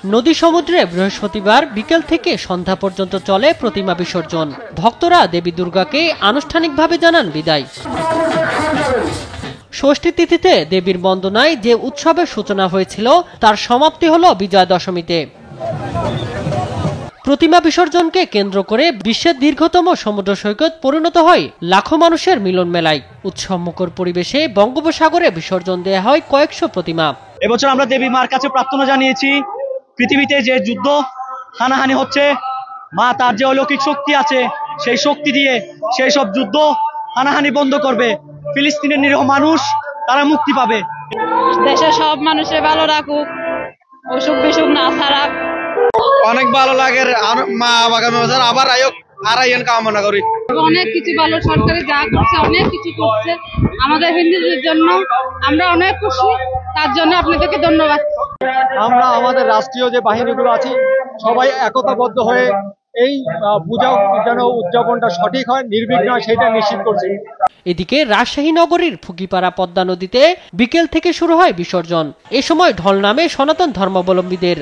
নদী সমুদ্রে বৃহস্পতিবার বিকেল থেকে সন্ধ্যা পর্যন্ত চলে প্রতিমা বিসর্জন। ভক্তরা দেবী দুর্গাকে আনুষ্ঠানিকভাবে জানান বিদায়। ষষ্ঠী তিথিতে দেবীর বন্দনায় যে উৎসবের সূচনা হয়েছিল তার সমাপ্তি হল বিজয়া দশমীতে। প্রতিমা বিসর্জনকে কেন্দ্র করে বিশ্বের দীর্ঘতম সমুদ্র সৈকত পরিণত হয় লাখো মানুষের মিলন মেলায়। উৎসবমুখর পরিবেশে বঙ্গোপসাগরে বিসর্জন দেয়া হয় কয়েকশো প্রতিমা। এবছর আমরা দেবী মার কাছে প্রার্থনা জানিয়েছি, পৃথিবীতে যে যুদ্ধ হানাহানি হচ্ছে, মা তার যে অলৌকিক শক্তি আছে সেই শক্তি দিয়ে সেই সব যুদ্ধ হানাহানি বন্ধ করবে। ফিলিস্তিনের নিরীহ মানুষ তারা মুক্তি পাবে। দেশের সব মানুষের ভালো রাখুক, অসুখ বিসুখ না ছাড়াক। অনেক ভালো লাগে, মা আগামী বছর আবার আইন কামনা করি। অনেক কিছু ভালো সরকারি যা করছে, অনেক কিছু করছে আমাদের হিন্দুদের জন্য। আমরা অনেক খুশি, তার জন্য আপনাদেরকে ধন্যবাদ। আমরা আমাদের রাষ্ট্রীয় যে বাহিনীগুলো আছে সবাই একতাবদ্ধ হয়ে এই পূজা যেন উদযাপনটা সঠিক হয়, নির্বিঘ্ন হয়, সেটা নিশ্চিত করছি। এদিকে রাজশাহী নগরীর ফুকিপাড়া পদ্মা নদীতে বিকেল থেকে শুরু হয় বিসর্জন। এ সময় ঢল নামে সনাতন ধর্মাবলম্বীদের।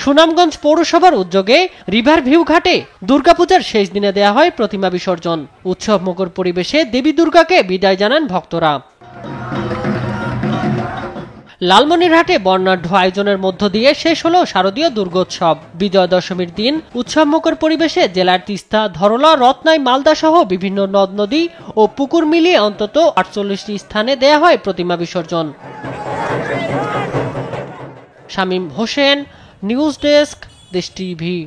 সুনামগঞ্জ পৌরসভার উদ্যোগে রিভার ভিউ ঘাটে দুর্গাপূজার শেষ দিনে দেয়া হয় প্রতিমা বিসর্জন। উৎসব মুখর পরিবেশে দেবী দুর্গাকে বিদায় জানান ভক্তরা। লালমনিরহাটে বর্ণাঢ্য আয়োজনের মধ্য দিয়ে শেষ হলো শারদীয় দুর্গোৎসব। বিজয়া দশমীর দিন উৎসবমুখর পরিবেশে জেলার তিস্তা, ধরলা, রত্নাই, মালদা সহ বিভিন্ন নদ নদী ও পুকুর মিলিয়ে অন্তত ৪৮টি স্থানে দেয়া হয় প্রতিমা বিসর্জন। শামীম হোসেন, নিউজ ডেস্ক, দেশ টিভি।